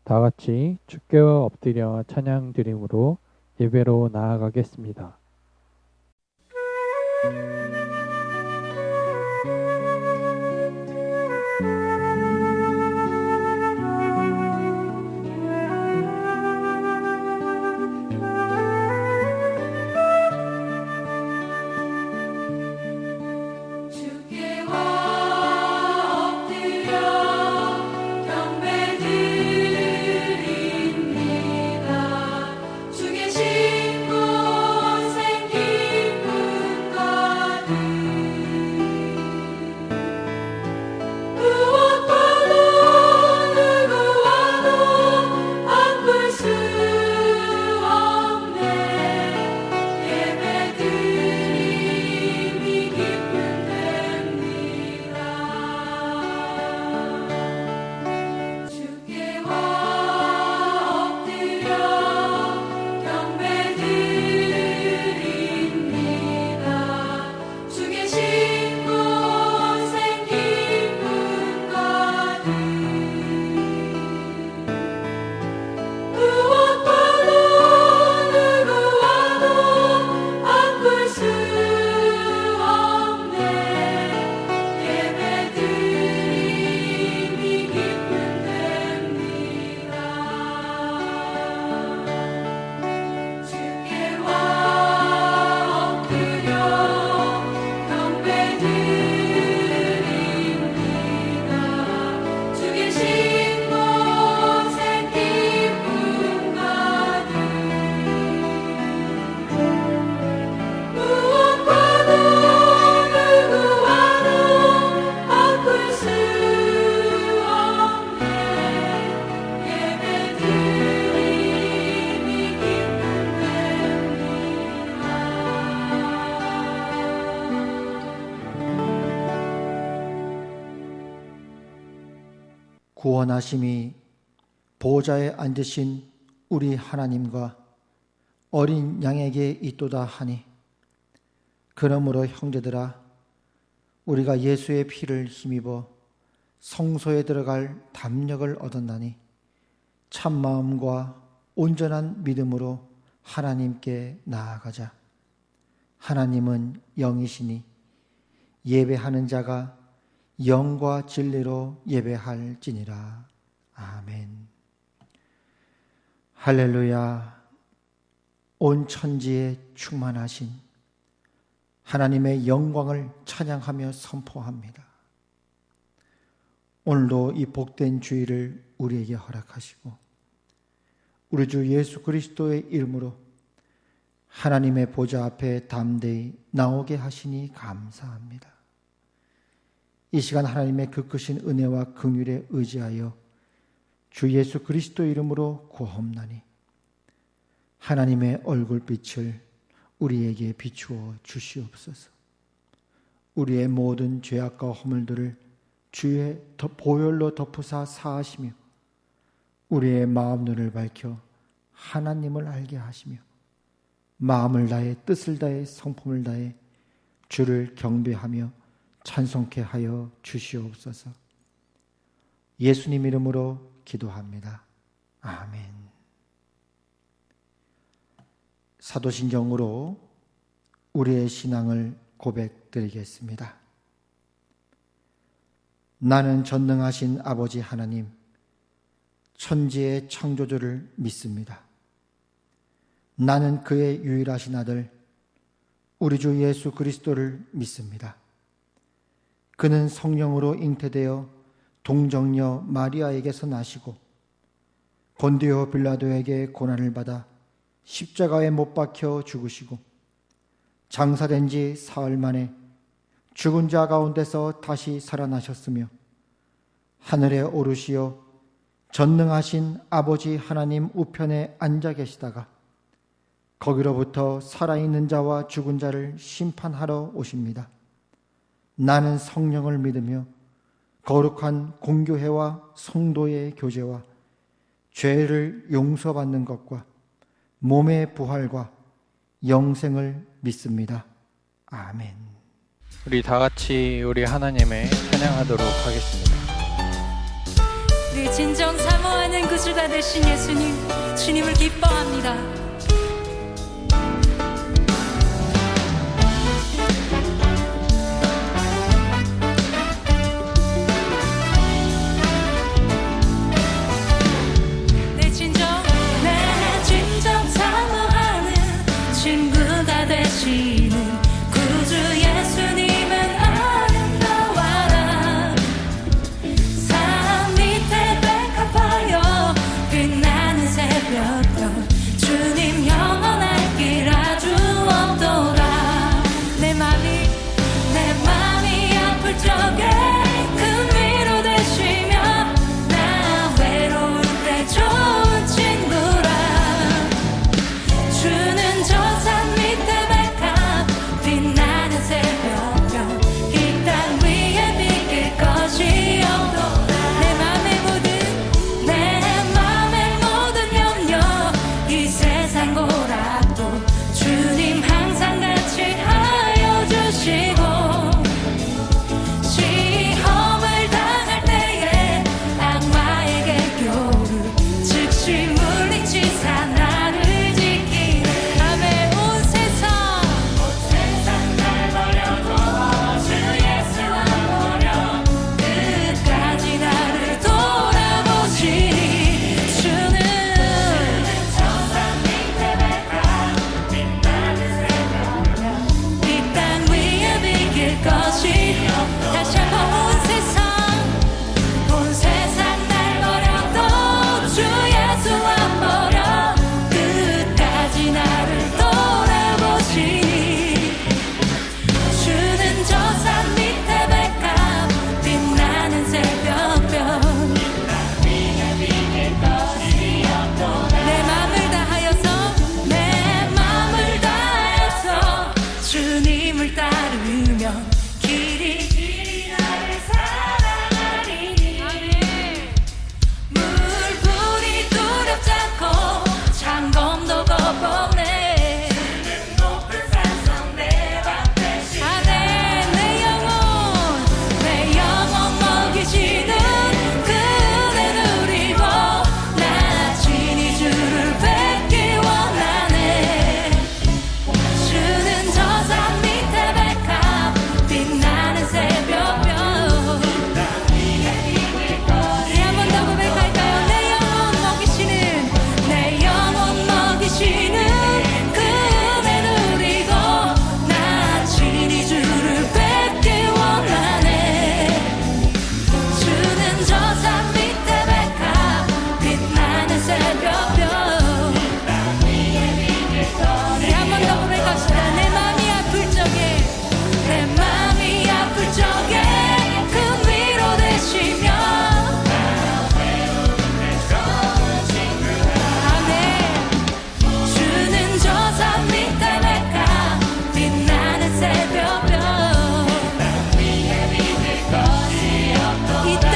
다 같이 주께 엎드려 찬양 드림으로 예배로 나아가겠습니다. 구원하심이 보좌에 앉으신 우리 하나님과 어린 양에게 있도다 하니, 그러므로 형제들아, 우리가 예수의 피를 힘입어 성소에 들어갈 담력을 얻었나니 참마음과 온전한 믿음으로 하나님께 나아가자. 하나님은 영이시니 예배하는 자가 영과 진리로 예배할지니라. 아멘. 할렐루야. 온 천지에 충만하신 하나님의 영광을 찬양하며 선포합니다. 오늘도 이 복된 주일을 우리에게 허락하시고 우리 주 예수 그리스도의 이름으로 하나님의 보좌 앞에 담대히 나오게 하시니 감사합니다. 이 시간 하나님의 그 크신 은혜와 긍휼에 의지하여 주 예수 그리스도 이름으로 구하옵나니 하나님의 얼굴빛을 우리에게 비추어 주시옵소서. 우리의 모든 죄악과 허물들을 주의 보혈로 덮으사 사하시며 우리의 마음눈을 밝혀 하나님을 알게 하시며 마음을 다해 뜻을 다해 성품을 다해 주를 경배하며 찬송케 하여 주시옵소서. 예수님 이름으로 기도합니다. 아멘. 사도신경으로 우리의 신앙을 고백드리겠습니다. 나는 전능하신 아버지 하나님, 천지의 창조주를 믿습니다. 나는 그의 유일하신 아들, 우리 주 예수 그리스도를 믿습니다. 그는 성령으로 잉태되어 동정녀 마리아에게서 나시고 본디오 빌라도에게 고난을 받아 십자가에 못 박혀 죽으시고 장사된 지 사흘 만에 죽은 자 가운데서 다시 살아나셨으며 하늘에 오르시어 전능하신 아버지 하나님 우편에 앉아 계시다가 거기로부터 살아있는 자와 죽은 자를 심판하러 오십니다. 나는 성령을 믿으며 거룩한 공교회와 성도의 교제와 죄를 용서받는 것과 몸의 부활과 영생을 믿습니다. 아멘. 우리 다 같이 우리 하나님의 찬양하도록 하겠습니다. 우리 진정 사모하는 구주가 되신 예수님, 주님을 기뻐합니다. 내 진정 사모하는 친구가 되시는 구주 예수님은 아름다워라. 산 밑에 백합하여 빛나는 새벽별, 주님 영원할 길 아주 없도다. 내 맘이 아플 적에 큰 위로 되시며, 나 외로울 때 좋은 친구라. 주는 저 산 밑에 백합, 빛나는 새벽별, 이 땅 위에 비길 것이 없도다. 내 맘의 모든 염려, 이 세상 고락도 주님 항상 같이 하여 주시고, 시험을 당할 때에 악마에게 교를 즉시 물리치사 나를 지키네. 아멘. 온 세상 날 버려도 주 예수만 버려 끝까지 나를 돌아보시니. 주는 저 산 밑에 백합, 빛나는 새벽별, 이 땅 위에 비길 것이. 다시 한번 온 세상 날 버려도 주 예수 안 버려 끝까지 나를 돌아보시니. 주는 저 산 밑에 백합, 빛나는 새벽별, 내 맘을 다하여서 주님을 따르면 길이 나를 사랑하리니. 물불이 두렵지 않고 창검도 겁없네. 높은 산성 내 방 대신 내 영혼 먹이시는 그대 누리고, 나 친히 주를 뵙길 원하네. 주는 저 산 밑에 백합, 빛나는 새벽별, 한 번 더 고백할까요? 내 영혼 먹이시는 그대 누리고, 나 친히 주를 뵙길 원하네. 주는 저 산 밑에 백합, 빛나는 새벽별, 한 번 더 고백합시다. 내 맘이 아플 적에 큰 위로 되시며, 아멘. 주는 저 산 밑에 백합, 빛나는 새벽별, 이 땅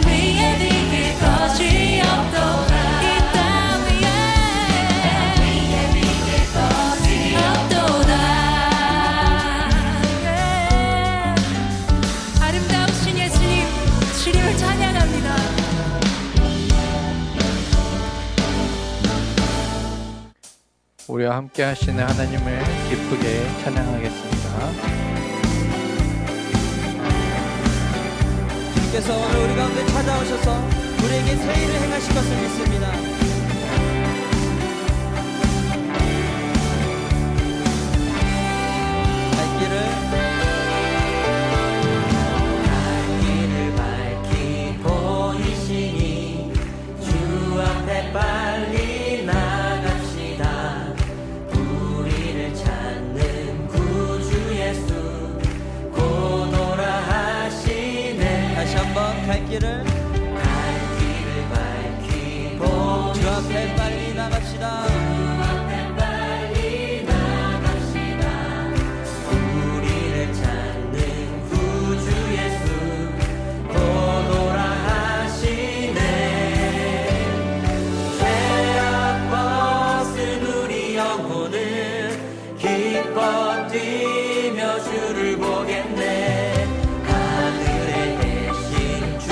위에 비길 것이 없도다. 이 땅 위에 없도다. 아름다우신 예수님, 주님을 찬양합니다. 우리와 함께 하시는 하나님을 기쁘게 찬양하겠습니다. 주께서 오늘 우리 가운데 찾아오셔서 우리에게 새 일을 행하실 것을 믿습니다. 갈 길을 밝히 보이시니 주 앞에 빨리 나갑시다. 우리를 찾는 구주 예수 곧 오라 하시네. 다시 한번 갈 길을 밝히 주 앞에 빨리 나갑시다. 우리를 찾는 구주 예수 곧 오라 하시네. 죄악 벗은 우리 영혼은 기뻐 뛰며 주를 보겠네. 하늘에 계신 주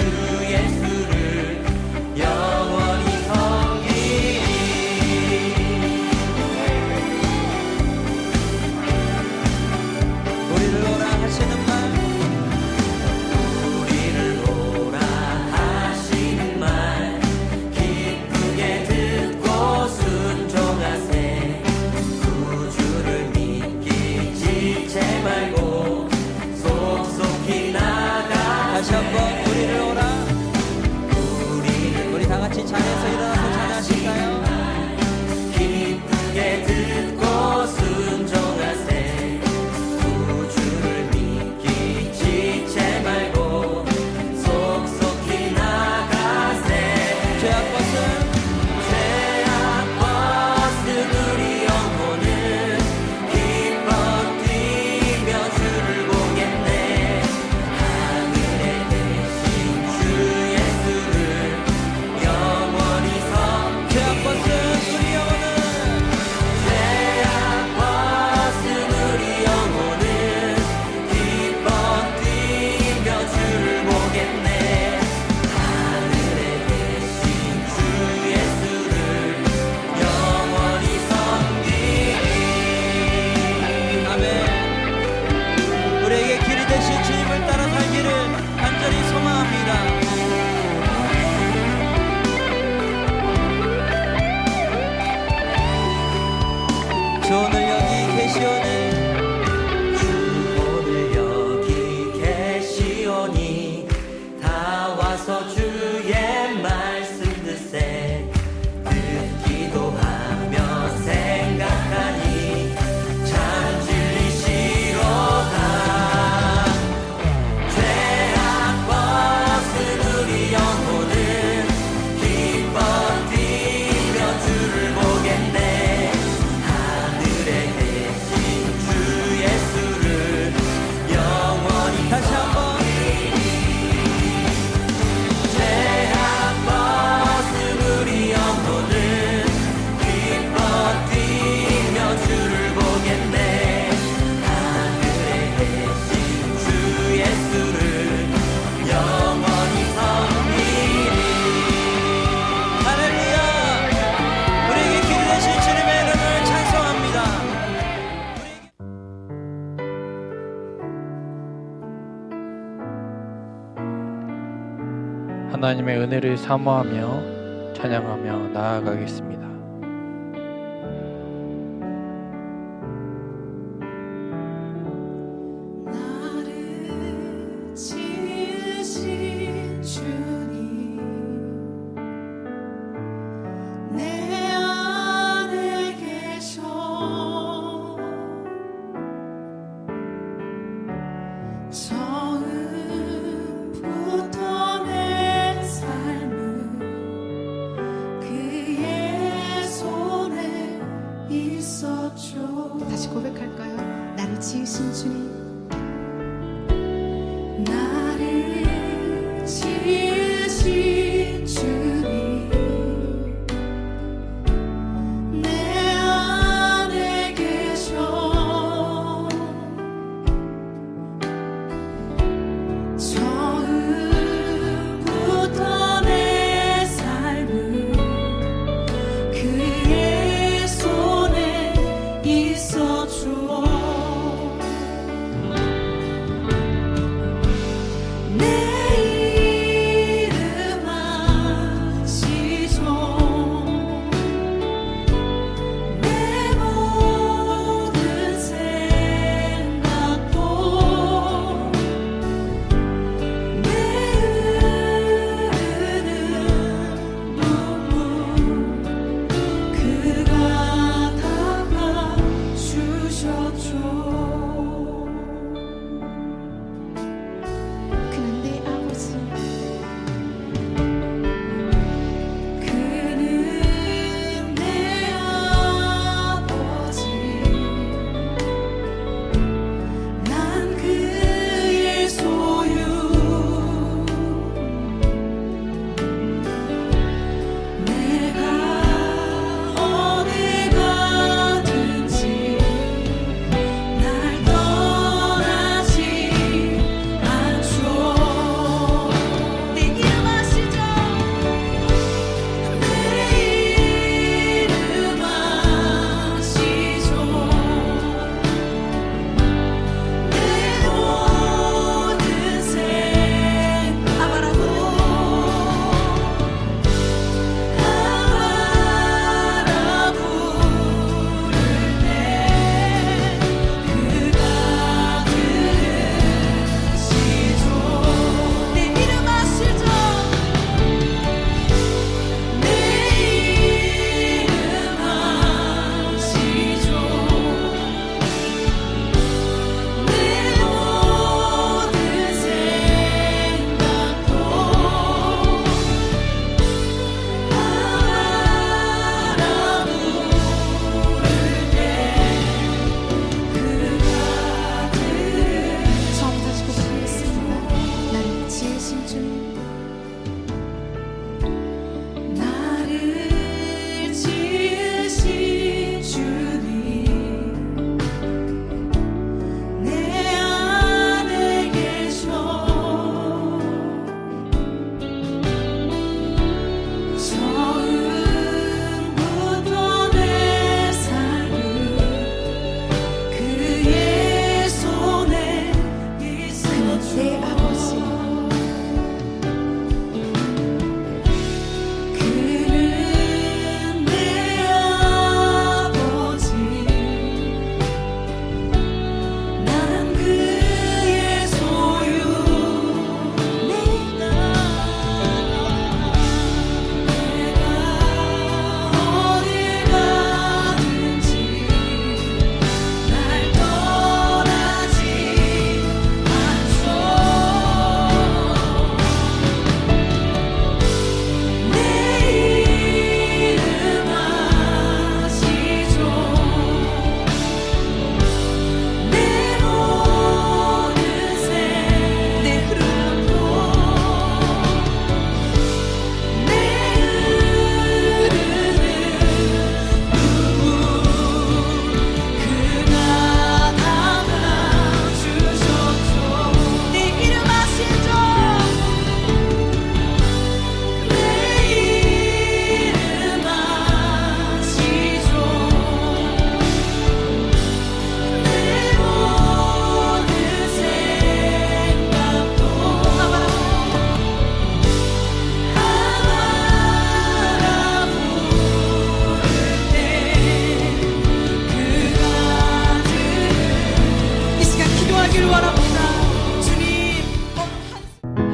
자리에서 일어나서 찬양하실까요? 기쁘게 듣고 순종하세 구주를 믿기 지체 말고 속속히 나가세 죄악 벗은 우리 영혼은 기뻐 뛰며 주를 보겠네 하늘에 계신 주 예수를 영원히 죄악 벗은 우리 영혼은 죄악 벗은 우리 영혼은 기뻐 뛰며 주를 보겠네 하늘에 계신 주 예수를 영원히 섬기리 아멘. 우리에게 길이 되신 주님을 따라 살기를 간절히 소망합니다. 주 오늘 여기 계시오니 주 오늘 여기 계시오니 다 와서 주의 말씀 듣세 듣기도 하며 생각하니 참 진리시로다 죄악 벗은 우리 영혼은 기뻐 뛰며 주를 보겠네 하늘에 계신 주 예수를 영원히 다시 한번 죄악 벗은 우리 영혼은 기뻐 뛰며 주를 보겠네 하늘에 계신 주 예수를 영원히 섬기리 할렐루야. 우리에게 길이 되신 주님의 이름을 찬송합니다. 하나님의 은혜를 사모하며 찬양하며 나아가겠습니다. 나를 지으신 주님 내 안에 계셔 처음부터 내 삶은 그의 손에 있었죠. 다시 고백할까요? 나를 지으신 주님 나를 지으신 주님 내 안에 계셔 처음부터 내 삶은 그의 손에 있어줘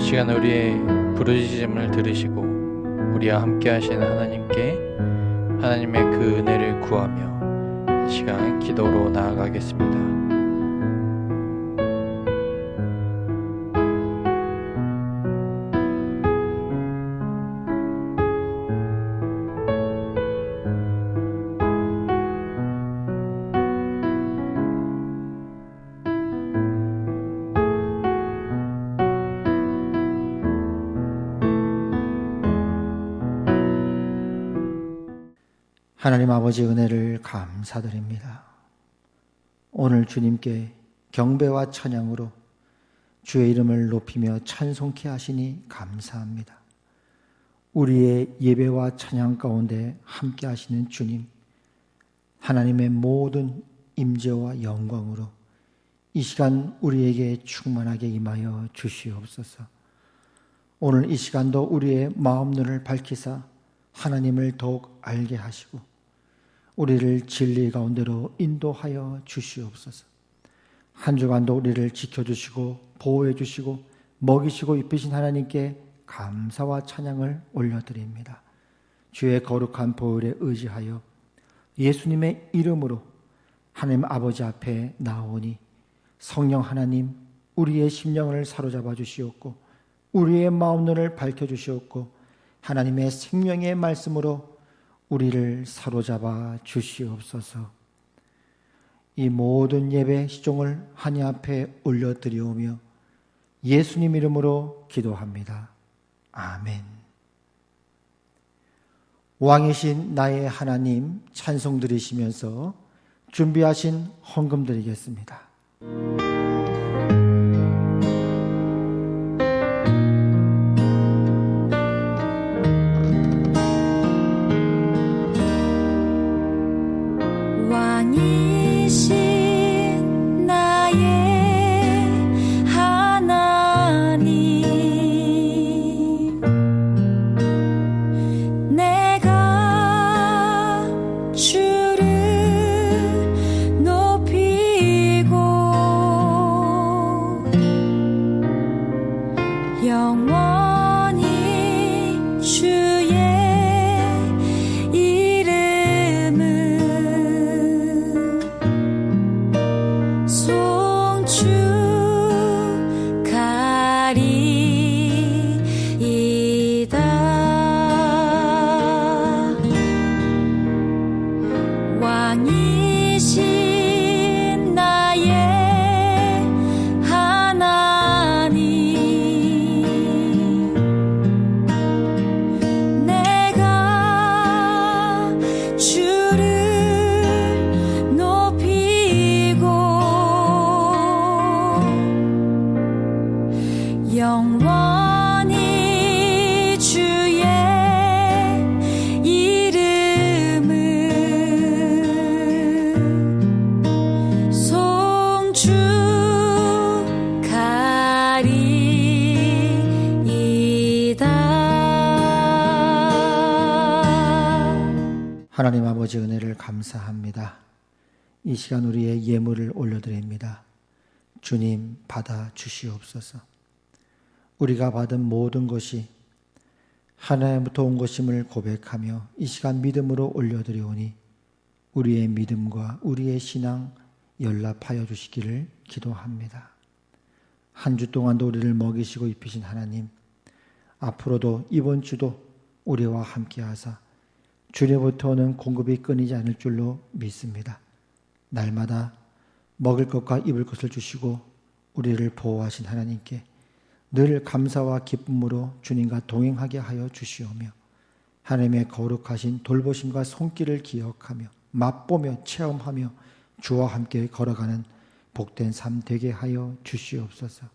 시간 우리의 부르짖음을 들으시고 우리와 함께 하시는 하나님께 하나님의 그 은혜를 구하며 이 시간 기도로 나아가겠습니다. 하나님 아버지 은혜를 감사드립니다. 오늘 주님께 경배와 찬양으로 주의 이름을 높이며 찬송케 하시니 감사합니다. 우리의 예배와 찬양 가운데 함께 하시는 주님, 하나님의 모든 임재와 영광으로 이 시간 우리에게 충만하게 임하여 주시옵소서. 오늘 이 시간도 우리의 마음눈을 밝히사 하나님을 더욱 알게 하시고 우리를 진리 가운데로 인도하여 주시옵소서. 한 주간도 우리를 지켜주시고 보호해 주시고 먹이시고 입히신 하나님께 감사와 찬양을 올려드립니다. 주의 거룩한 보혈에 의지하여 예수님의 이름으로 하나님 아버지 앞에 나오니 성령 하나님, 우리의 심령을 사로잡아 주시옵고 우리의 마음눈을 밝혀주시옵고 하나님의 생명의 말씀으로 우리를 사로잡아 주시옵소서. 이 모든 예배 시종을 하나님 앞에 올려드리오며 예수님 이름으로 기도합니다. 아멘. 왕이신 나의 하나님 찬송 드리시면서 준비하신 헌금 드리겠습니다. 왕이신 나의 하나님, 내가 주를 높이고 영원히 주의 왕이신 나의 하나님, 내가 주를 높이고 영원히 주의 하나님 아버지 은혜를 감사합니다. 이 시간 우리의 예물을 올려드립니다. 주님 받아 주시옵소서. 우리가 받은 모든 것이 하나님부터 온 것임을 고백하며 이 시간 믿음으로 올려드리오니 우리의 믿음과 우리의 신앙 연락하여 주시기를 기도합니다. 한 주 동안도 우리를 먹이시고 입히신 하나님, 앞으로도 이번 주도 우리와 함께 하사 주님부터 오는 공급이 끊이지 않을 줄로 믿습니다. 날마다 먹을 것과 입을 것을 주시고 우리를 보호하신 하나님께 늘 감사와 기쁨으로 주님과 동행하게 하여 주시오며 하나님의 거룩하신 돌보심과 손길을 기억하며 맛보며 체험하며 주와 함께 걸어가는 복된 삶 되게 하여 주시옵소서.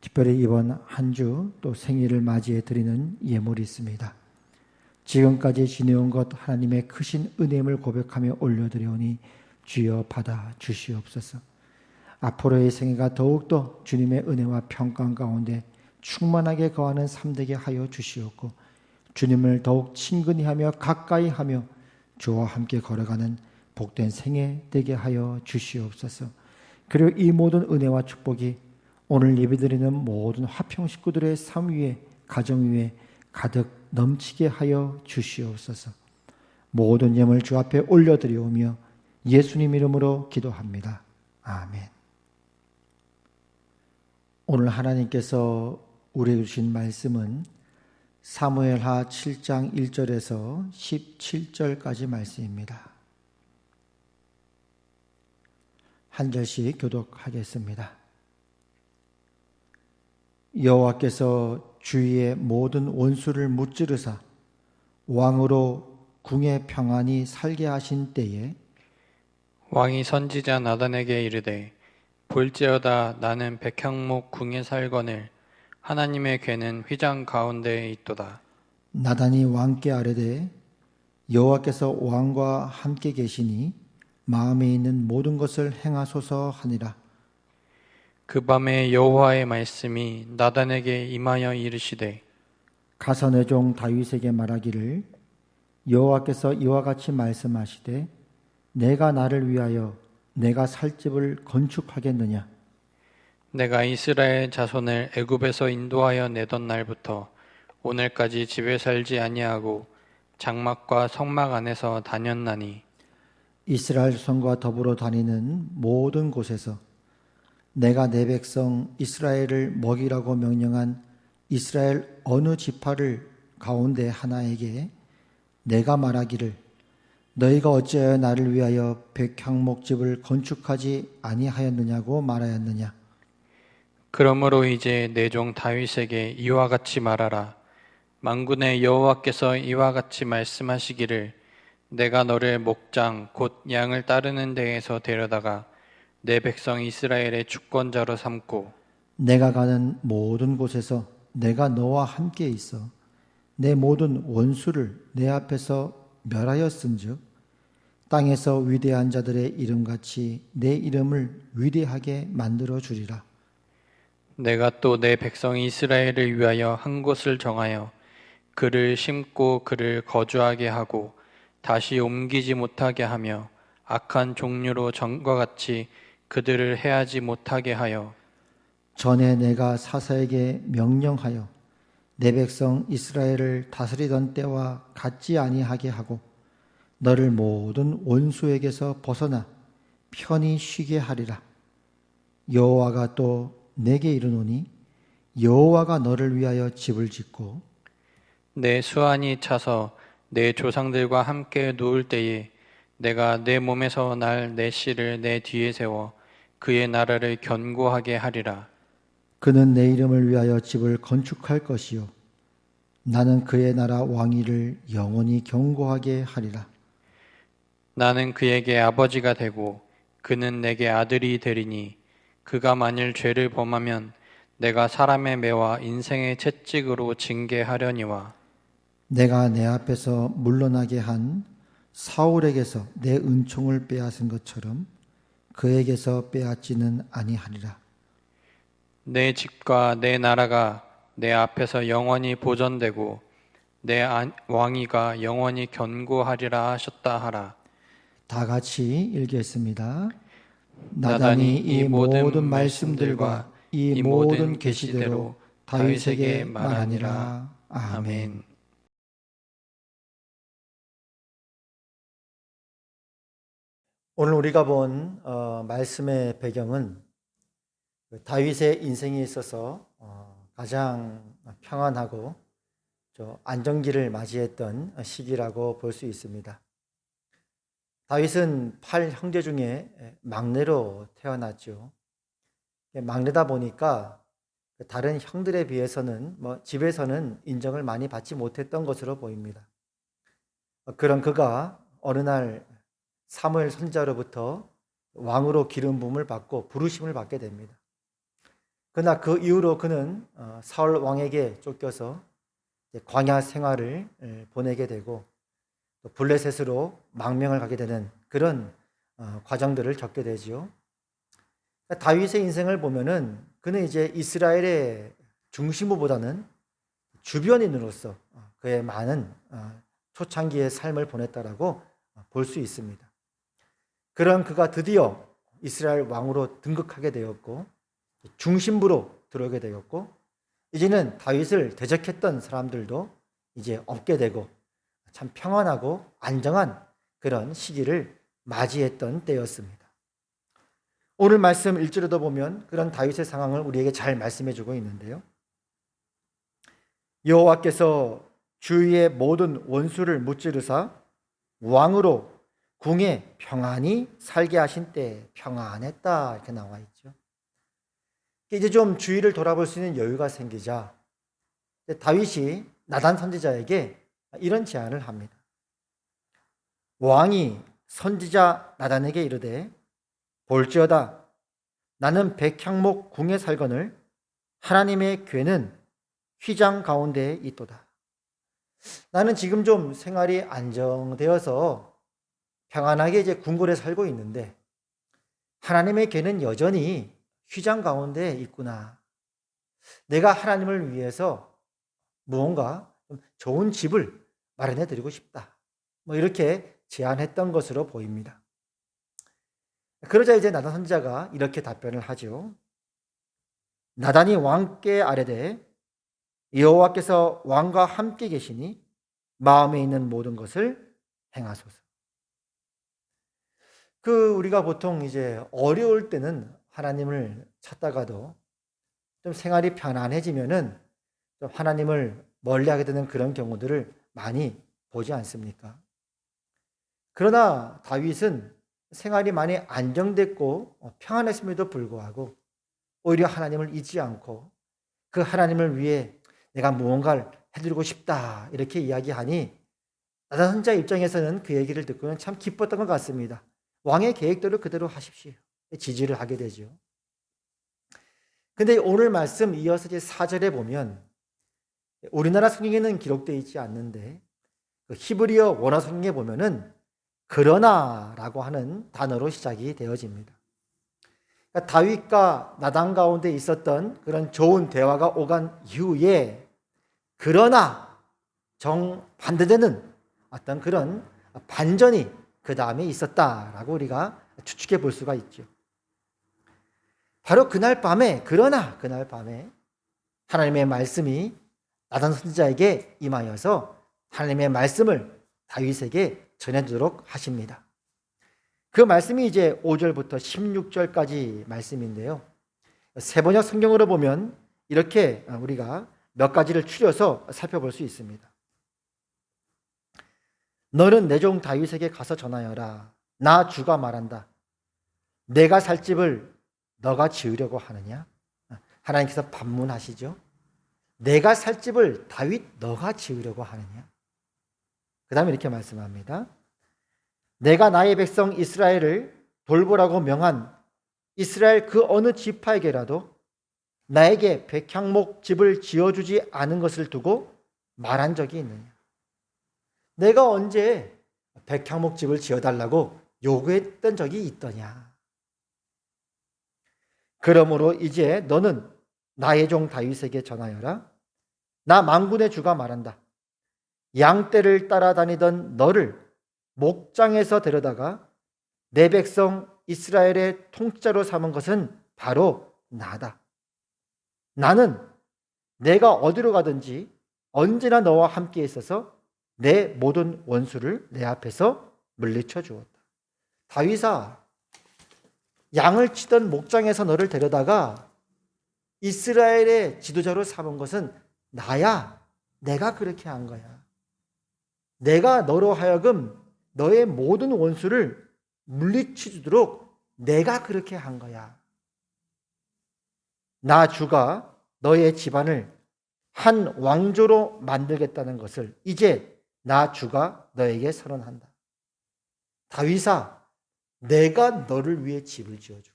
특별히 이번 한 주 또 생일을 맞이해 드리는 예물이 있습니다. 지금까지 지내온 것 하나님의 크신 은혜임을 고백하며 올려드리오니 주여 받아 주시옵소서. 앞으로의 생애가 더욱더 주님의 은혜와 평강 가운데 충만하게 거하는 삶 되게 하여 주시옵고 주님을 더욱 친근히 하며 가까이 하며 주와 함께 걸어가는 복된 생애 되게 하여 주시옵소서. 그리고 이 모든 은혜와 축복이 오늘 예배드리는 모든 화평 식구들의 삶 위에, 가정 위에 가득 넘치게 하여 주시옵소서. 모든 예물 주 앞에 올려드리오며 예수님 이름으로 기도합니다. 아멘. 오늘 하나님께서 우리에게 주신 말씀은 사무엘하 7장 1절에서 17절까지 말씀입니다. 한 절씩 교독하겠습니다. 여호와께서 주위의 모든 원수를 무찌르사 왕으로 궁에 평안히 살게 하신 때에 왕이 선지자 나단에게 이르되 볼지어다 나는 백향목 궁에 살거늘 하나님의 궤는 휘장 가운데에 있도다. 나단이 왕께 아뢰되 여호와께서 왕과 함께 계시니 마음에 있는 모든 것을 행하소서 하니라. 그 밤에 여호와의 말씀이 나단에게 임하여 이르시되 가서 내 종 다윗에게 말하기를 여호와께서 이와 같이 말씀하시되 내가 나를 위하여 내가 살 집을 건축하겠느냐. 내가 이스라엘 자손을 애굽에서 인도하여 내던 날부터 오늘까지 집에 살지 아니하고 장막과 성막 안에서 다녔나니 이스라엘 자손과 더불어 다니는 모든 곳에서 내가 내 백성 이스라엘을 먹이라고 명령한 이스라엘 어느 지파를 가운데 하나에게 내가 말하기를 너희가 어찌하여 나를 위하여 백향목집을 건축하지 아니하였느냐고 말하였느냐. 그러므로 이제 내 종 다윗에게 이와 같이 말하라. 만군의 여호와께서 이와 같이 말씀하시기를 내가 너를 목장 곧 양을 따르는 데에서 데려다가 내 백성 이스라엘의 주권자로 삼고 내가 가는 모든 곳에서 내가 너와 함께 있어 내 모든 원수를 내 앞에서 멸하였은즉 땅에서 위대한 자들의 이름같이 내 이름을 위대하게 만들어 주리라. 내가 또 내 백성 이스라엘을 위하여 한 곳을 정하여 그를 심고 그를 거주하게 하고 다시 옮기지 못하게 하며 악한 종류로 전과 같이 그들을 해하지 못하게 하여 전에 내가 사사에게 명령하여 내 백성 이스라엘을 다스리던 때와 같지 아니하게 하고 너를 모든 원수에게서 벗어나 편히 쉬게 하리라. 여호와가 또 내게 이르노니 여호와가 너를 위하여 집을 짓고 내 수완이 차서 내 조상들과 함께 누울 때에 내가 내 몸에서 날 내 씨를 내 뒤에 세워 그의 나라를 견고하게 하리라. 그는 내 이름을 위하여 집을 건축할 것이요 나는 그의 나라 왕위를 영원히 견고하게 하리라. 나는 그에게 아버지가 되고 그는 내게 아들이 되리니 그가 만일 죄를 범하면 내가 사람의 매와 인생의 채찍으로 징계하려니와 내가 내 앞에서 물러나게 한 사울에게서 내 은총을 빼앗은 것처럼 그에게서 빼앗지는 아니하리라. 내 집과 내 나라가 내 앞에서 영원히 보존되고 내 왕위가 영원히 견고하리라 하셨다 하라. 다 같이 읽겠습니다. 나단이 이 모든 말씀들과 이 모든 계시대로 다윗에게 말하니라. 아멘. 오늘 우리가 본 말씀의 배경은 다윗의 인생에 있어서 가장 평안하고 안정기를 맞이했던 시기라고 볼 수 있습니다. 다윗은 8형제 중에 막내로 태어났죠. 막내다 보니까 다른 형들에 비해서는 집에서는 인정을 많이 받지 못했던 것으로 보입니다. 그런 그가 어느 날 사무엘 선지자로부터 왕으로 기름 부음을 받고 부르심을 받게 됩니다. 그러나 그 이후로 그는 사울 왕에게 쫓겨서 광야 생활을 보내게 되고 또 블레셋으로 망명을 가게 되는 그런 과정들을 겪게 되지요. 다윗의 인생을 보면은 그는 이제 이스라엘의 중심부보다는 주변인으로서 그의 많은 초창기의 삶을 보냈다라고 볼 수 있습니다. 그런 그가 드디어 이스라엘 왕으로 등극하게 되었고 중심부로 들어오게 되었고, 이제는 다윗을 대적했던 사람들도 이제 없게 되고 참 평안하고 안정한 그런 시기를 맞이했던 때였습니다. 오늘 말씀 1절에도 보면 그런 다윗의 상황을 우리에게 잘 말씀해 주고 있는데요. 여호와께서 주위의 모든 원수를 무찌르사 왕으로 궁에 평안히 살게 하신 때 평안했다, 이렇게 나와 있죠. 이제 좀 주위를 돌아볼 수 있는 여유가 생기자 다윗이 나단 선지자에게 이런 제안을 합니다. 왕이 선지자 나단에게 이르되 볼지어다 나는 백향목 궁에 살거늘 하나님의 궤는 휘장 가운데에 있도다. 나는 지금 좀 생활이 안정되어서 평안하게 이제 궁궐에 살고 있는데 하나님의 궤는 여전히 휘장 가운데에 있구나. 내가 하나님을 위해서 무언가 좀 좋은 집을 마련해 드리고 싶다. 이렇게 제안했던 것으로 보입니다. 그러자 이제 나단 선지자가 이렇게 답변을 하죠. 나단이 왕께 아뢰되 여호와께서 왕과 함께 계시니 마음에 있는 모든 것을 행하소서. 우리가 보통 이제 어려울 때는 하나님을 찾다가도 좀 생활이 편안해지면은 좀 하나님을 멀리하게 되는 그런 경우들을 많이 보지 않습니까? 그러나 다윗은 생활이 많이 안정됐고 평안했음에도 불구하고 오히려 하나님을 잊지 않고 그 하나님을 위해 내가 무언가를 해드리고 싶다, 이렇게 이야기하니 나단 선지자 입장에서는 그 얘기를 듣고는 참 기뻤던 것 같습니다. 왕의 계획대로 그대로 하십시오. 지지를 하게 되죠. 근데 오늘 말씀 이어서 이제 4절에 보면 우리나라 성경에는 기록되어 있지 않는데 히브리어 원어 성경에 보면은 그러나라고 하는 단어로 시작이 되어집니다. 그러니까 다윗과 나단 가운데 있었던 그런 좋은 대화가 오간 이후에 그러나 정반대되는 어떤 그런 반전이 그 다음에 있었다라고 우리가 추측해 볼 수가 있죠. 바로 그날 밤에 하나님의 말씀이 나단 선지자에게 임하여서 하나님의 말씀을 다윗에게 전해주도록 하십니다. 그 말씀이 이제 5절부터 16절까지 말씀인데요. 세번역 성경으로 보면 이렇게 우리가 몇 가지를 추려서 살펴볼 수 있습니다. 너는 내 종 다윗에게 가서 전하여라. 나 주가 말한다. 내가 살 집을 너가 지으려고 하느냐? 하나님께서 반문하시죠. 내가 살 집을 다윗 너가 지으려고 하느냐? 그 다음에 이렇게 말씀합니다. 내가 나의 백성 이스라엘을 돌보라고 명한 이스라엘 그 어느 지파에게라도 나에게 백향목 집을 지어주지 않은 것을 두고 말한 적이 있느냐? 내가 언제 백향목 집을 지어달라고 요구했던 적이 있더냐? 그러므로 이제 너는 나의 종 다윗에게 전하여라. 나 만군의 주가 말한다. 양떼를 따라다니던 너를 목장에서 데려다가 내 백성 이스라엘의 통치자로 삼은 것은 바로 나다. 나는 내가 어디로 가든지 언제나 너와 함께 있어서 내 모든 원수를 내 앞에서 물리쳐 주었다. 다윗아, 양을 치던 목장에서 너를 데려다가 이스라엘의 지도자로 삼은 것은 나야. 내가 그렇게 한 거야. 내가 너로 하여금 너의 모든 원수를 물리치도록 내가 그렇게 한 거야. 나 주가 너의 집안을 한 왕조로 만들겠다는 것을 이제 나 주가 너에게 선언한다. 다윗아, 내가 너를 위해 집을 지어줄게.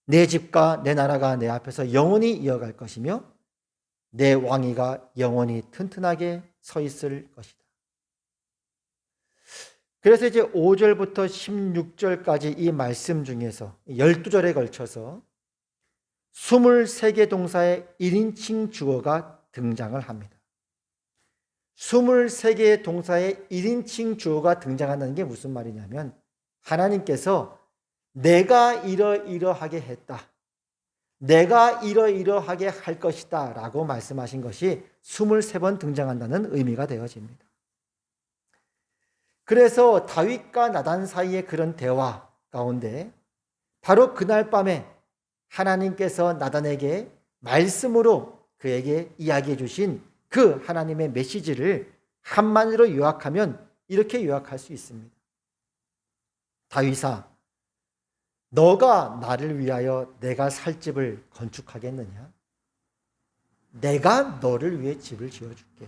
내 집과 내 나라가 내 앞에서 영원히 이어갈 것이며 내 왕위가 영원히 튼튼하게 서 있을 것이다. 그래서 이제 5절부터 16절까지 이 말씀 중에서 12절에 걸쳐서 23개 동사의 1인칭 주어가 등장을 합니다. 23개의 동사의 1인칭 주어가 등장한다는 게 무슨 말이냐면 하나님께서 내가 이러이러하게 했다. 내가 이러이러하게 할 것이다 라고 말씀하신 것이 23번 등장한다는 의미가 되어집니다. 그래서 다윗과 나단 사이의 그런 대화 가운데 바로 그날 밤에 하나님께서 나단에게 말씀으로 그에게 이야기해 주신 그 하나님의 메시지를 한마디로 요약하면 이렇게 요약할 수 있습니다. 다윗아, 너가 나를 위하여 내가 살 집을 건축하겠느냐? 내가 너를 위해 집을 지어줄게.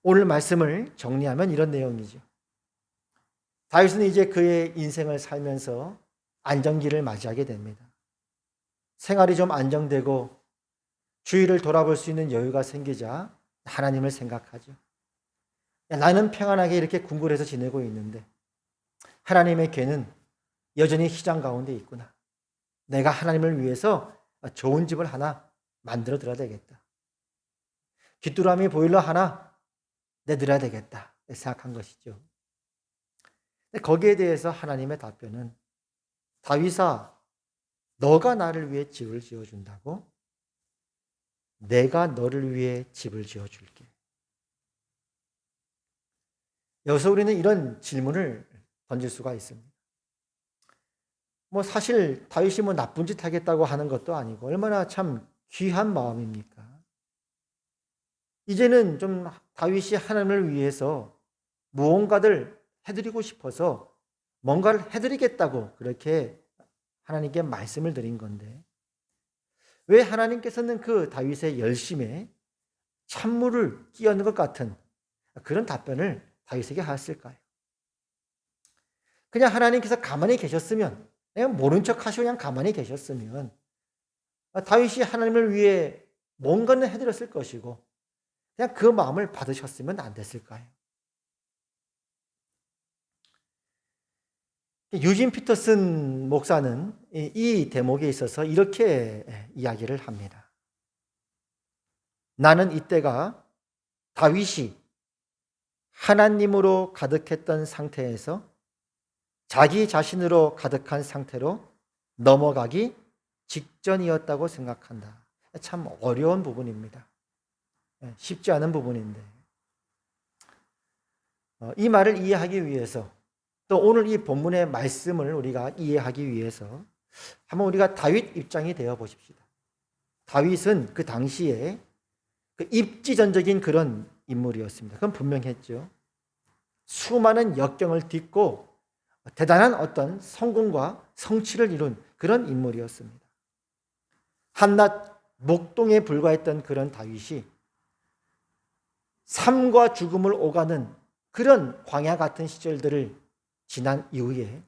오늘 말씀을 정리하면 이런 내용이죠. 다윗은 이제 그의 인생을 살면서 안정기를 맞이하게 됩니다. 생활이 좀 안정되고 주위를 돌아볼 수 있는 여유가 생기자 하나님을 생각하죠. 나는 평안하게 이렇게 궁궐에서 지내고 있는데 하나님의 궤는 여전히 시장 가운데 있구나. 내가 하나님을 위해서 좋은 집을 하나 만들어 드려야 되겠다. 귀뚜라미 보일러 하나 내드려야 되겠다 생각한 것이죠. 거기에 대해서 하나님의 답변은 다윗아, 너가 나를 위해 집을 지어준다고? 내가 너를 위해 집을 지어줄게. 여기서 우리는 이런 질문을 던질 수가 있습니다. 사실 다윗이 나쁜 짓 하겠다고 하는 것도 아니고 얼마나 참 귀한 마음입니까? 이제는 좀 다윗이 하나님을 위해서 무언가를 해드리고 싶어서 뭔가를 해드리겠다고 그렇게 하나님께 말씀을 드린 건데 왜 하나님께서는 그 다윗의 열심에 찬물을 끼얹는 것 같은 그런 답변을 다윗에게 하셨을까요? 그냥 하나님께서 가만히 계셨으면, 그냥 모른 척 하시고 그냥 가만히 계셨으면 다윗이 하나님을 위해 뭔가는 해드렸을 것이고 그냥 그 마음을 받으셨으면 안 됐을까요? 유진 피터슨 목사는 이 대목에 있어서 이렇게 이야기를 합니다. 나는 이때가 다윗이 하나님으로 가득했던 상태에서 자기 자신으로 가득한 상태로 넘어가기 직전이었다고 생각한다. 참 어려운 부분입니다. 쉽지 않은 부분인데 이 말을 이해하기 위해서 또 오늘 이 본문의 말씀을 우리가 이해하기 위해서 한번 우리가 다윗 입장이 되어 보십시다. 다윗은 그 당시에 그 입지전적인 그런 인물이었습니다. 그건 분명했죠. 수많은 역경을 딛고 대단한 어떤 성공과 성취를 이룬 그런 인물이었습니다. 한낱 목동에 불과했던 그런 다윗이 삶과 죽음을 오가는 그런 광야 같은 시절들을 지난 이후에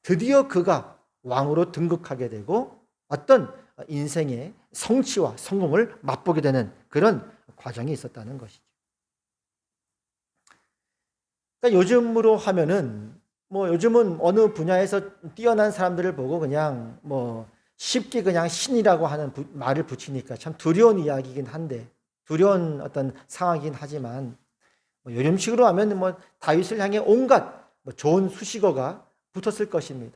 드디어 그가 왕으로 등극하게 되고 어떤 인생의 성취와 성공을 맛보게 되는 그런 과정이 있었다는 것이죠. 그러니까 요즘으로 하면은 요즘은 어느 분야에서 뛰어난 사람들을 보고 그냥 쉽게 그냥 신이라고 하는 말을 붙이니까 참 두려운 이야기이긴 한데 두려운 어떤 상황이긴 하지만 요즘식으로 하면 다윗을 향해 온갖 좋은 수식어가 붙었을 것입니다.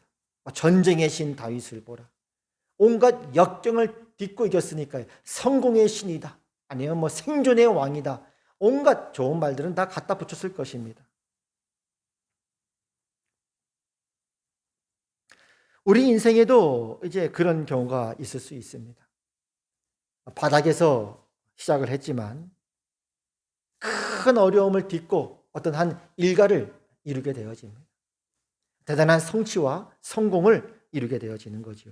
전쟁의 신 다윗을 보라. 온갖 역경을 딛고 이겼으니까 성공의 신이다. 아니면 생존의 왕이다. 온갖 좋은 말들은 다 갖다 붙였을 것입니다. 우리 인생에도 이제 그런 경우가 있을 수 있습니다. 바닥에서 시작을 했지만 큰 어려움을 딛고 어떤 한 일가를 이루게 되어집니다. 대단한 성취와 성공을 이루게 되어지는 거죠.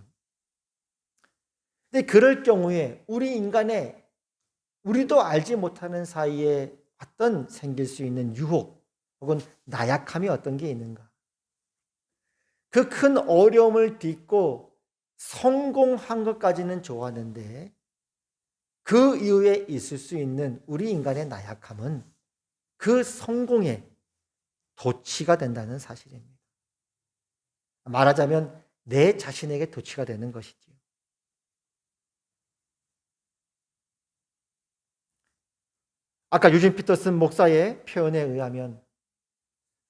근데 그럴 경우에 우리 인간의 우리도 알지 못하는 사이에 어떤 생길 수 있는 유혹 혹은 나약함이 어떤 게 있는가? 그 큰 어려움을 딛고 성공한 것까지는 좋았는데 그 이후에 있을 수 있는 우리 인간의 나약함은 그 성공에 도취가 된다는 사실입니다. 말하자면 내 자신에게 도취가 되는 것이지요. 아까 유진 피터슨 목사의 표현에 의하면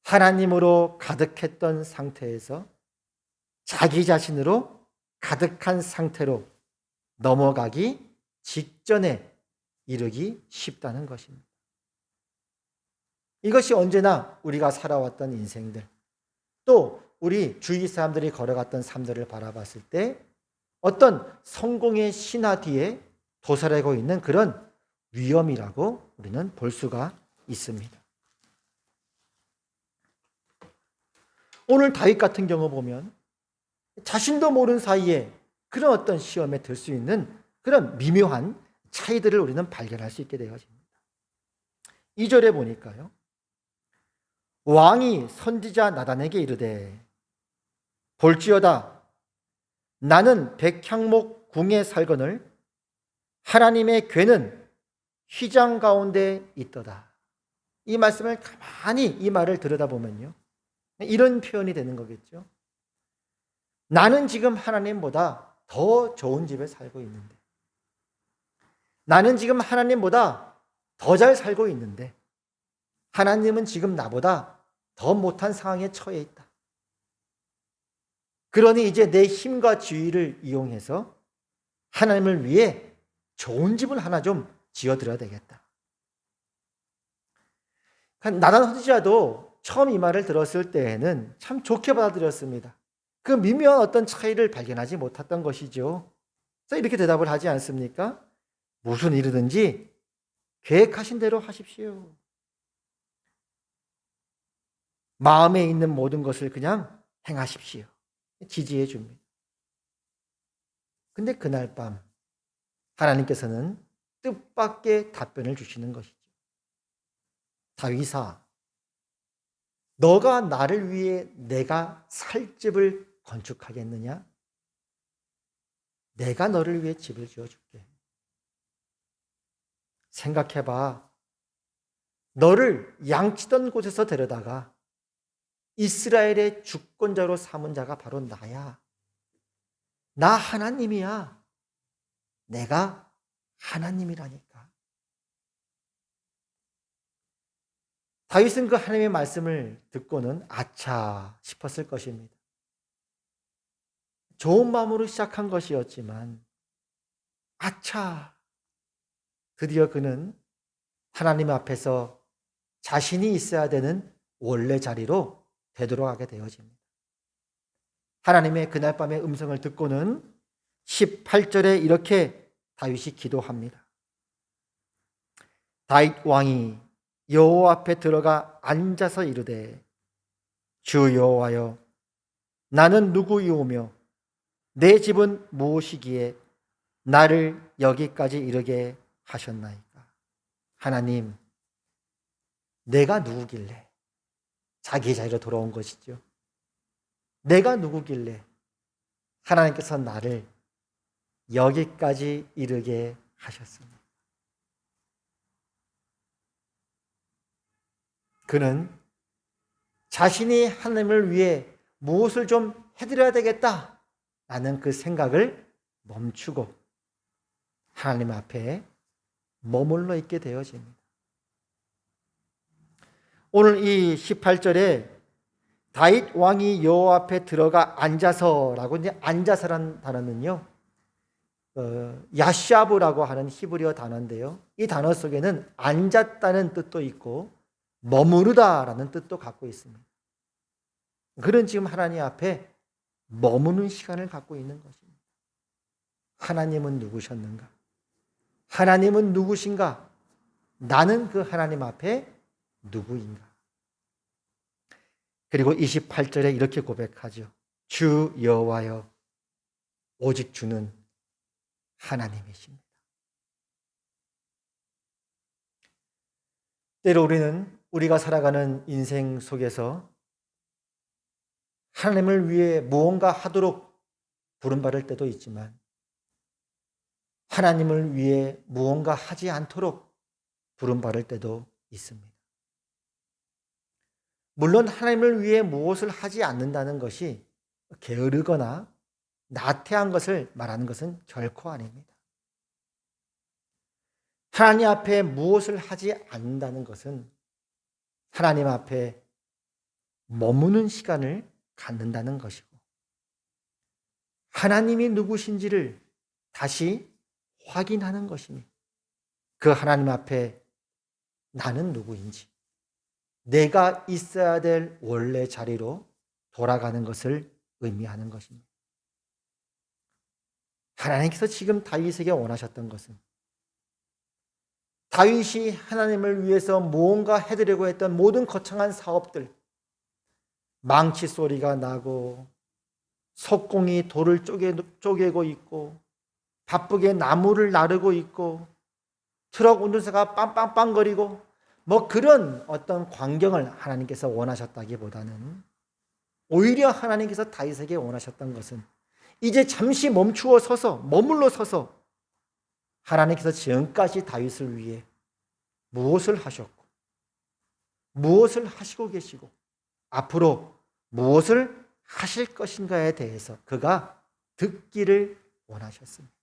하나님으로 가득했던 상태에서 자기 자신으로 가득한 상태로 넘어가기 직전에 이르기 쉽다는 것입니다. 이것이 언제나 우리가 살아왔던 인생들, 또 우리 주위 사람들이 걸어갔던 삶들을 바라봤을 때 어떤 성공의 신화 뒤에 도사리고 있는 그런 위험이라고 우리는 볼 수가 있습니다. 오늘 다윗 같은 경우 보면 자신도 모르는 사이에 그런 어떤 시험에 들 수 있는 그런 미묘한 차이들을 우리는 발견할 수 있게 되어집니다. 2절에 보니까요. 왕이 선지자 나단에게 이르되 볼지어다 나는 백향목 궁에 살거늘 하나님의 궤는 휘장 가운데 있도다. 이 말씀을 가만히 이 말을 들여다보면요. 이런 표현이 되는 거겠죠. 나는 지금 하나님보다 더 좋은 집에 살고 있는데, 나는 지금 하나님보다 더 잘 살고 있는데, 하나님은 지금 나보다 더 못한 상황에 처해 있다. 그러니 이제 내 힘과 지위를 이용해서 하나님을 위해 좋은 집을 하나 좀 지어드려야 되겠다. 나단 선지자도 처음 이 말을 들었을 때에는 참 좋게 받아들였습니다. 그 미묘한 어떤 차이를 발견하지 못했던 것이죠. 그래서 이렇게 대답을 하지 않습니까? 무슨 일이든지 계획하신 대로 하십시오. 마음에 있는 모든 것을 그냥 행하십시오. 지지해 줍니다. 근데 그날 밤 하나님께서는 뜻밖의 답변을 주시는 것이죠. 다윗아, 너가 나를 위해 내가 살 집을 건축하겠느냐? 내가 너를 위해 집을 지어줄게. 생각해봐. 너를 양치던 곳에서 데려다가 이스라엘의 주권자로 삼은 자가 바로 나야. 나 하나님이야. 내가 하나님이라니까. 다윗은 그 하나님의 말씀을 듣고는 아차 싶었을 것입니다. 좋은 마음으로 시작한 것이었지만 아차, 드디어 그는 하나님 앞에서 자신이 있어야 되는 원래 자리로 되돌아가게 되어집니다. 하나님의 그날 밤의 음성을 듣고는 18절에 이렇게 다윗이 기도합니다. 다윗 왕이 여호와 앞에 들어가 앉아서 이르되 주 여호와여 나는 누구이오며 내 집은 무엇이기에 나를 여기까지 이르게 하셨나이까. 하나님, 내가 누구길래 자기 자리로 돌아온 것이죠. 내가 누구길래 하나님께서 나를 여기까지 이르게 하셨습니다. 그는 자신이 하나님을 위해 무엇을 좀 해드려야 되겠다라는 그 생각을 멈추고 하나님 앞에 머물러 있게 되어집니다. 오늘 이 18절에 다윗 왕이 여호와 앞에 들어가 앉아서라고, 이제 앉아서란 단어는요, 야샤브라고 하는 히브리어 단어인데요. 이 단어 속에는 앉았다는 뜻도 있고 머무르다라는 뜻도 갖고 있습니다. 그는 지금 하나님 앞에 머무는 시간을 갖고 있는 것입니다. 하나님은 누구셨는가? 하나님은 누구신가? 나는 그 하나님 앞에 누구인가? 그리고 28절에 이렇게 고백하죠. 주 여호와여, 오직 주는 하나님이십니다. 때로 우리는 우리가 살아가는 인생 속에서 하나님을 위해 무언가 하도록 부름받을 때도 있지만 하나님을 위해 무언가 하지 않도록 부름받을 때도 있습니다. 물론 하나님을 위해 무엇을 하지 않는다는 것이 게으르거나 나태한 것을 말하는 것은 결코 아닙니다. 하나님 앞에 무엇을 하지 않는다는 것은 하나님 앞에 머무는 시간을 갖는다는 것이고, 하나님이 누구신지를 다시 확인하는 것이니, 그 하나님 앞에 나는 누구인지, 내가 있어야 될 원래 자리로 돌아가는 것을 의미하는 것입니다. 하나님께서 지금 다윗에게 원하셨던 것은, 다윗이 하나님을 위해서 무언가 해드리려고 했던 모든 거창한 사업들, 망치 소리가 나고 석공이 돌을 쪼개고 있고 바쁘게 나무를 나르고 있고 트럭 운전사가 빵빵빵거리고 뭐 그런 어떤 광경을 하나님께서 원하셨다기보다는, 오히려 하나님께서 다윗에게 원하셨던 것은 이제 잠시 멈추어 서서, 머물러 서서 하나님께서 지금까지 다윗을 위해 무엇을 하셨고 무엇을 하시고 계시고 앞으로 무엇을 하실 것인가에 대해서 그가 듣기를 원하셨습니다.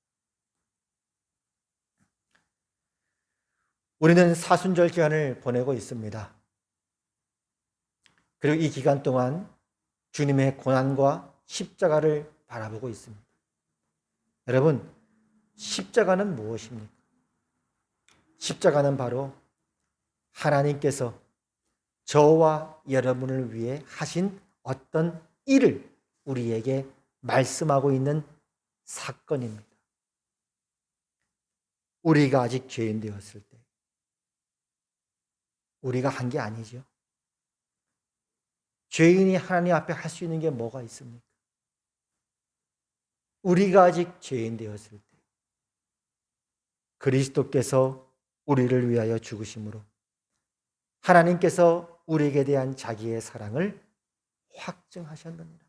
우리는 사순절 기간을 보내고 있습니다. 그리고 이 기간 동안 주님의 고난과 십자가를 바라보고 있습니다. 여러분, 십자가는 무엇입니까? 십자가는 바로 하나님께서 저와 여러분을 위해 하신 어떤 일을 우리에게 말씀하고 있는 사건입니다. 우리가 아직 죄인 되었을 때 우리가 한 게 아니죠. 죄인이 하나님 앞에 할 수 있는 게 뭐가 있습니까? 우리가 아직 죄인 되었을 때 그리스도께서 우리를 위하여 죽으심으로 하나님께서 우리에게 대한 자기의 사랑을 확증하셨느니라.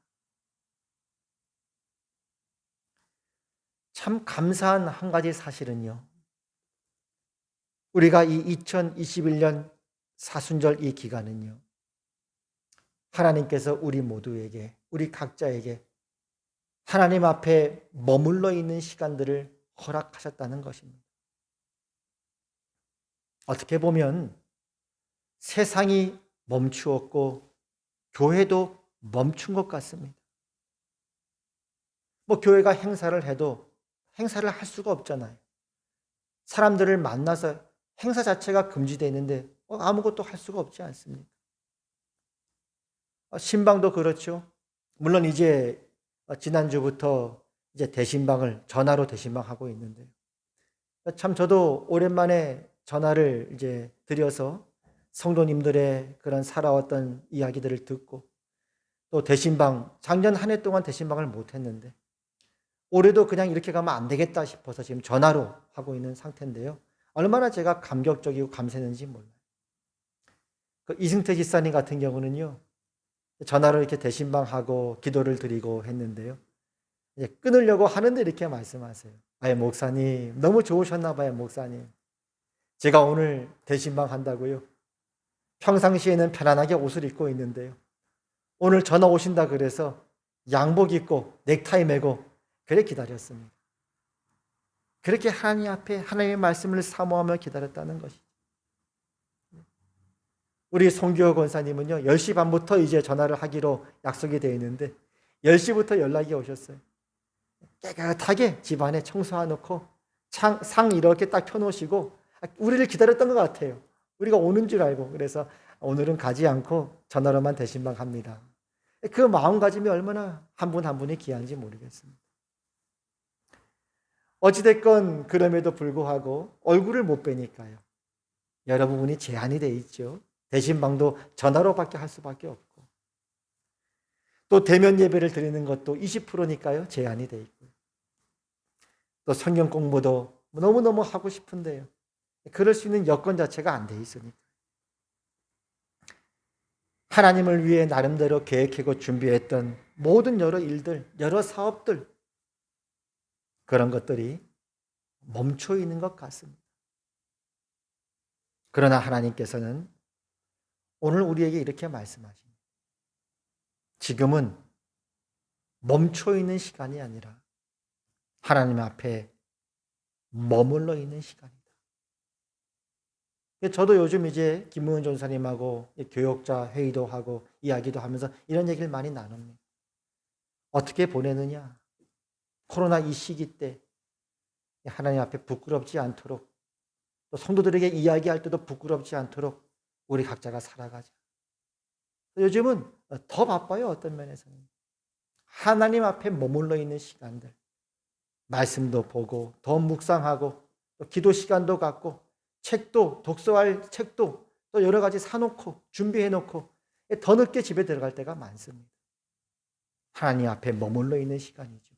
참 감사한 한 가지 사실은요, 우리가 이 2021년 사순절 이 기간은요, 하나님께서 우리 모두에게, 우리 각자에게 하나님 앞에 머물러 있는 시간들을 허락하셨다는 것입니다. 어떻게 보면 세상이 멈추었고 교회도 멈춘 것 같습니다. 뭐 교회가 행사를 해도 행사를 할 수가 없잖아요. 사람들을 만나서 행사 자체가 금지되어 있는데 아무것도 할 수가 없지 않습니까? 신방도 그렇죠. 물론 이제 지난주부터 이제 대신방을 전화로 대신방하고 있는데요. 참 저도 오랜만에 전화를 이제 드려서 성도님들의 그런 살아왔던 이야기들을 듣고, 또 대신방, 작년 한 해 동안 대신방을 못 했는데 올해도 그냥 이렇게 가면 안 되겠다 싶어서 지금 전화로 하고 있는 상태인데요. 얼마나 제가 감격적이고 감사했는지 몰라요. 그 이승태 집사님 같은 경우는요, 전화로 이렇게 대신방하고 기도를 드리고 했는데요, 이제 끊으려고 하는데 이렇게 말씀하세요. 아예 목사님 너무 좋으셨나 봐요. 목사님, 제가 오늘 대신방 한다고요, 평상시에는 편안하게 옷을 입고 있는데요, 오늘 전화 오신다 그래서 양복 입고 넥타이 매고 그래 기다렸습니다. 그렇게 하나님 앞에 하나님의 말씀을 사모하며 기다렸다는 것이죠. 우리 송기호 권사님은요, 10시 반부터 이제 전화를 하기로 약속이 되어 있는데 10시부터 연락이 오셨어요. 깨끗하게 집안에 청소해놓고 상 이렇게 딱 펴놓으시고 우리를 기다렸던 것 같아요. 우리가 오는 줄 알고. 그래서 오늘은 가지 않고 전화로만 대신방 합니다. 그 마음가짐이 얼마나 한 분 한 분이 귀한지 모르겠습니다. 어찌됐건 그럼에도 불구하고 얼굴을 못 뵈니까요, 여러 부분이 제한이 돼 있죠. 대신방도 전화로밖에 할 수밖에 없고, 또 대면 예배를 드리는 것도 20%니까요 제한이 돼 있고요. 또 성경 공부도 너무너무 하고 싶은데요, 그럴 수 있는 여건 자체가 안 돼 있으니까 하나님을 위해 나름대로 계획하고 준비했던 모든 여러 일들, 여러 사업들, 그런 것들이 멈춰 있는 것 같습니다. 그러나 하나님께서는 오늘 우리에게 이렇게 말씀하십니다. 지금은 멈춰 있는 시간이 아니라 하나님 앞에 머물러 있는 시간이다. 저도 요즘 이제 김무현 전사님하고 교역자 회의도 하고 이야기도 하면서 이런 얘기를 많이 나눕니다. 어떻게 보내느냐? 코로나 이 시기 때 하나님 앞에 부끄럽지 않도록, 또 성도들에게 이야기할 때도 부끄럽지 않도록 우리 각자가 살아가자. 요즘은 더 바빠요. 어떤 면에서는 하나님 앞에 머물러 있는 시간들, 말씀도 보고 더 묵상하고 또 기도 시간도 갖고 책도, 독서할 책도 또 여러 가지 사놓고 준비해놓고 더 늦게 집에 들어갈 때가 많습니다. 하나님 앞에 머물러 있는 시간이죠.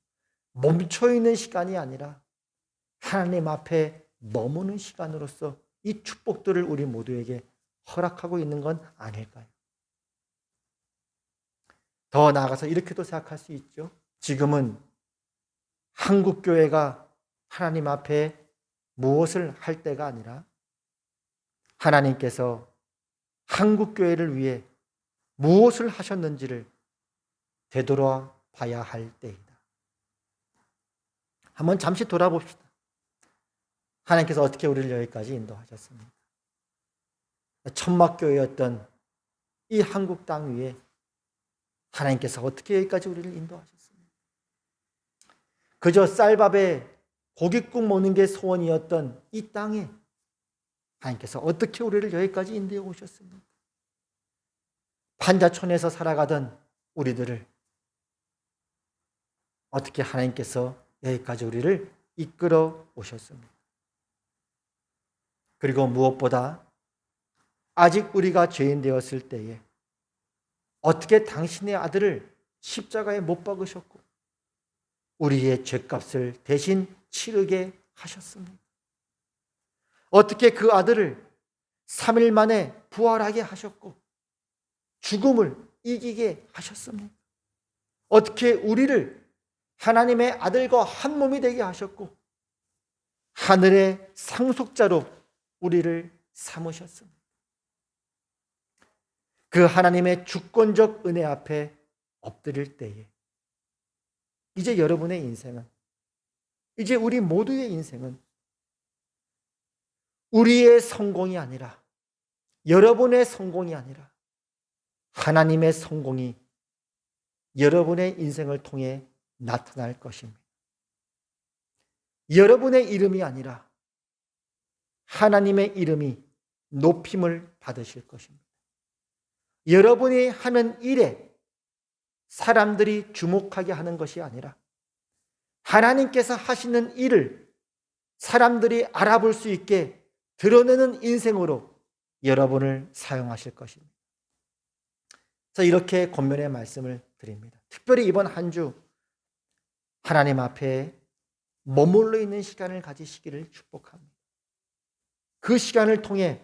멈춰있는 시간이 아니라 하나님 앞에 머무는 시간으로서 이 축복들을 우리 모두에게 허락하고 있는 건 아닐까요? 더 나아가서 이렇게도 생각할 수 있죠. 지금은 한국교회가 하나님 앞에 무엇을 할 때가 아니라 하나님께서 한국교회를 위해 무엇을 하셨는지를 되돌아봐야 할 때이다. 한번 잠시 돌아봅시다. 하나님께서 어떻게 우리를 여기까지 인도하셨습니까? 천막교회였던 이 한국 땅 위에 하나님께서 어떻게 여기까지 우리를 인도하셨습니까? 그저 쌀밥에 고깃국 먹는 게 소원이었던 이 땅에 하나님께서 어떻게 우리를 여기까지 인도해 오셨습니까? 판자촌에서 살아가던 우리들을 어떻게 하나님께서 여기까지 우리를 이끌어 오셨습니까? 그리고 무엇보다 아직 우리가 죄인 되었을 때에 어떻게 당신의 아들을 십자가에 못 박으셨고 우리의 죄값을 대신 치르게 하셨습니까? 어떻게 그 아들을 3일 만에 부활하게 하셨고 죽음을 이기게 하셨습니까? 어떻게 우리를 하나님의 아들과 한 몸이 되게 하셨고 하늘의 상속자로 우리를 삼으셨습니다. 그 하나님의 주권적 은혜 앞에 엎드릴 때에 이제 여러분의 인생은, 이제 우리 모두의 인생은 우리의 성공이 아니라, 여러분의 성공이 아니라 하나님의 성공이 여러분의 인생을 통해 나타날 것입니다. 여러분의 이름이 아니라 하나님의 이름이 높임을 받으실 것입니다. 여러분이 하는 일에 사람들이 주목하게 하는 것이 아니라 하나님께서 하시는 일을 사람들이 알아볼 수 있게 드러내는 인생으로 여러분을 사용하실 것입니다. 그래서 이렇게 권면의 말씀을 드립니다. 특별히 이번 한 주 하나님 앞에 머물러 있는 시간을 가지시기를 축복합니다. 그 시간을 통해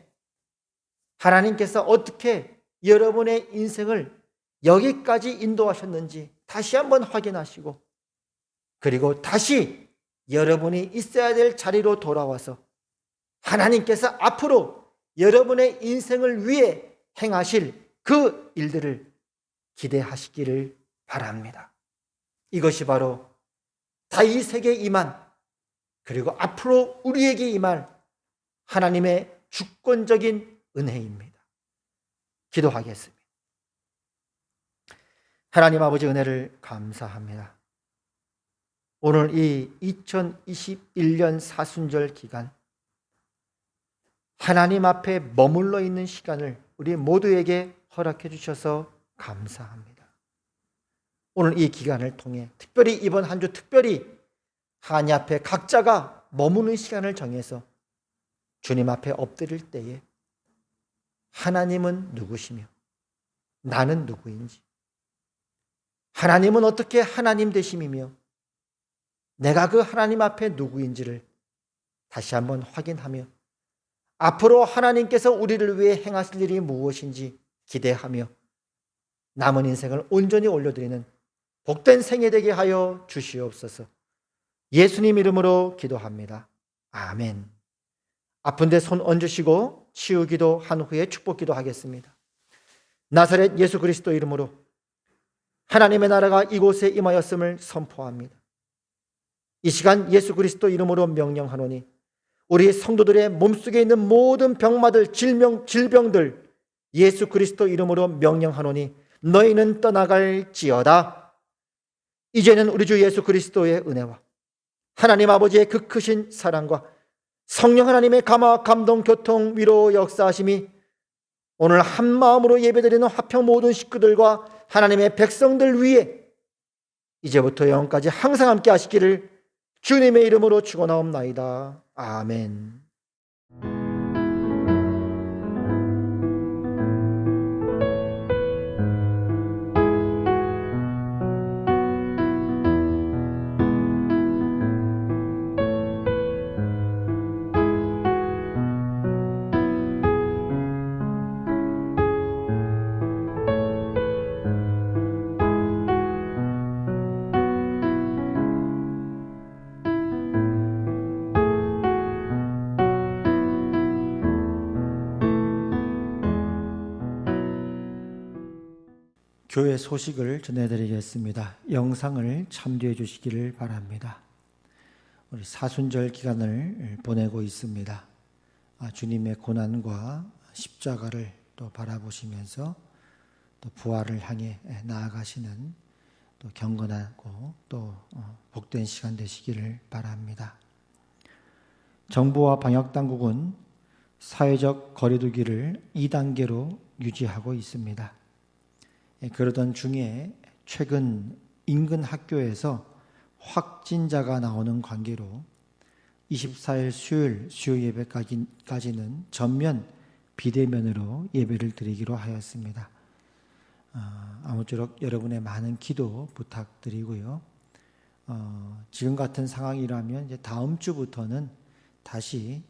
하나님께서 어떻게 여러분의 인생을 여기까지 인도하셨는지 다시 한번 확인하시고, 그리고 다시 여러분이 있어야 될 자리로 돌아와서 하나님께서 앞으로 여러분의 인생을 위해 행하실 그 일들을 기대하시기를 바랍니다. 이것이 바로 다윗에게 임한, 그리고 앞으로 우리에게 임할 하나님의 주권적인 은혜입니다. 기도하겠습니다. 하나님 아버지, 은혜를 감사합니다. 오늘 이 2021년 사순절 기간 하나님 앞에 머물러 있는 시간을 우리 모두에게 허락해 주셔서 감사합니다. 오늘 이 기간을 통해 특별히 이번 한 주 특별히 하나님 앞에 각자가 머무는 시간을 정해서 주님 앞에 엎드릴 때에 하나님은 누구시며 나는 누구인지, 하나님은 어떻게 하나님 되심이며 내가 그 하나님 앞에 누구인지를 다시 한번 확인하며 앞으로 하나님께서 우리를 위해 행하실 일이 무엇인지 기대하며 남은 인생을 온전히 올려드리는 복된 생애 되게 하여 주시옵소서. 예수님 이름으로 기도합니다. 아멘. 아픈데 손 얹으시고 치유기도 한 후에 축복기도 하겠습니다. 나사렛 예수 그리스도 이름으로 하나님의 나라가 이곳에 임하였음을 선포합니다. 이 시간 예수 그리스도 이름으로 명령하노니 우리 성도들의 몸속에 있는 모든 병마들, 질병들 예수 그리스도 이름으로 명령하노니 너희는 떠나갈지어다. 이제는 우리 주 예수 그리스도의 은혜와 하나님 아버지의 그 크신 사랑과 성령 하나님의 감화, 감동, 교통, 위로, 역사하심이 오늘 한 마음으로 예배드리는 화평 모든 식구들과 하나님의 백성들 위에 이제부터 영원까지 항상 함께 하시기를 주님의 이름으로 축원하옵나이다. 아멘. 교회 소식을 전해드리겠습니다. 영상을 참조해 주시기를 바랍니다. 우리 사순절 기간을 보내고 있습니다. 주님의 고난과 십자가를 또 바라보시면서 또 부활을 향해 나아가시는 또 경건하고 또 복된 시간 되시기를 바랍니다. 정부와 방역당국은 사회적 거리두기를 2단계로 유지하고 있습니다. 그러던 중에 최근 인근 학교에서 확진자가 나오는 관계로 24일 수요일 수요 예배까지는 전면 비대면으로 예배를 드리기로 하였습니다. 아무쪼록 여러분의 많은 기도 부탁드리고요. 지금 같은 상황이라면 이제 다음 주부터는 다시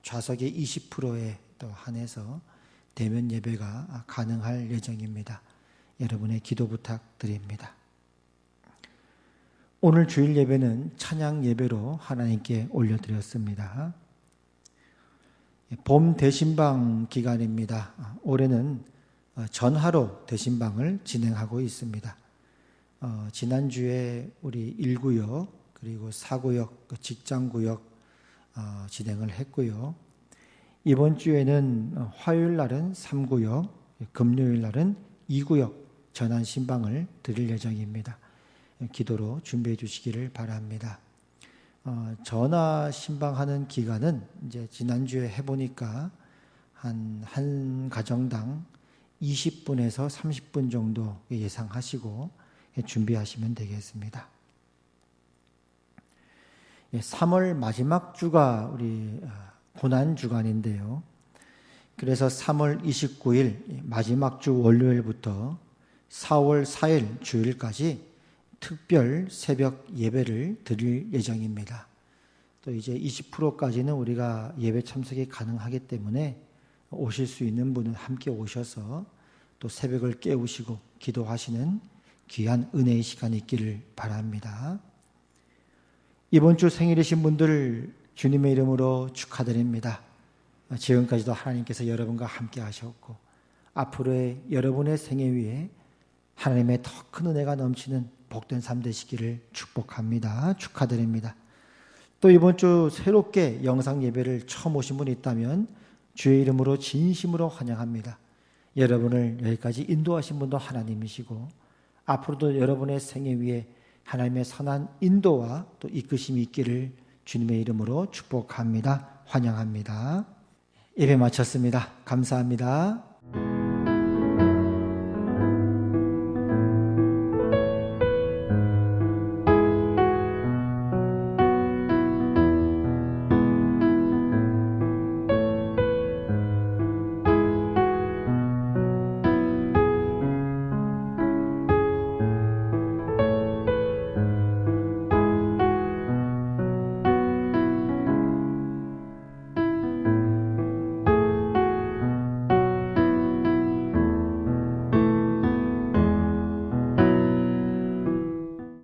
좌석의 20%에 또 한해서 대면 예배가 가능할 예정입니다. 여러분의 기도 부탁드립니다. 오늘 주일 예배는 찬양 예배로 하나님께 올려드렸습니다. 봄 대신방 기간입니다. 올해는 전화로 대신방을 진행하고 있습니다. 지난주에 우리 1구역 그리고 4구역 직장구역 진행을 했고요. 이번 주에는 화요일 날은 3구역, 금요일 날은 2구역 전환 신방을 드릴 예정입니다. 기도로 준비해 주시기를 바랍니다. 전화 신방하는 기간은 이제 지난주에 해보니까 한 가정당 20분에서 30분 정도 예상하시고 준비하시면 되겠습니다. 3월 마지막 주가 우리 고난 주간인데요. 그래서 3월 29일 마지막 주 월요일부터 4월 4일 주일까지 특별 새벽 예배를 드릴 예정입니다. 또 이제 20%까지는 우리가 예배 참석이 가능하기 때문에 오실 수 있는 분은 함께 오셔서 또 새벽을 깨우시고 기도하시는 귀한 은혜의 시간이 있기를 바랍니다. 이번 주 생일이신 분들 주님의 이름으로 축하드립니다. 지금까지도 하나님께서 여러분과 함께 하셨고 앞으로의 여러분의 생애 위에 하나님의 더 큰 은혜가 넘치는 복된 삶 되시기를 축복합니다. 축하드립니다. 또 이번 주 새롭게 영상 예배를 처음 오신 분이 있다면 주의 이름으로 진심으로 환영합니다. 여러분을 여기까지 인도하신 분도 하나님이시고 앞으로도 여러분의 생애 위에 하나님의 선한 인도와 또 이끄심이 있기를 주님의 이름으로 축복합니다. 환영합니다. 예배 마쳤습니다. 감사합니다.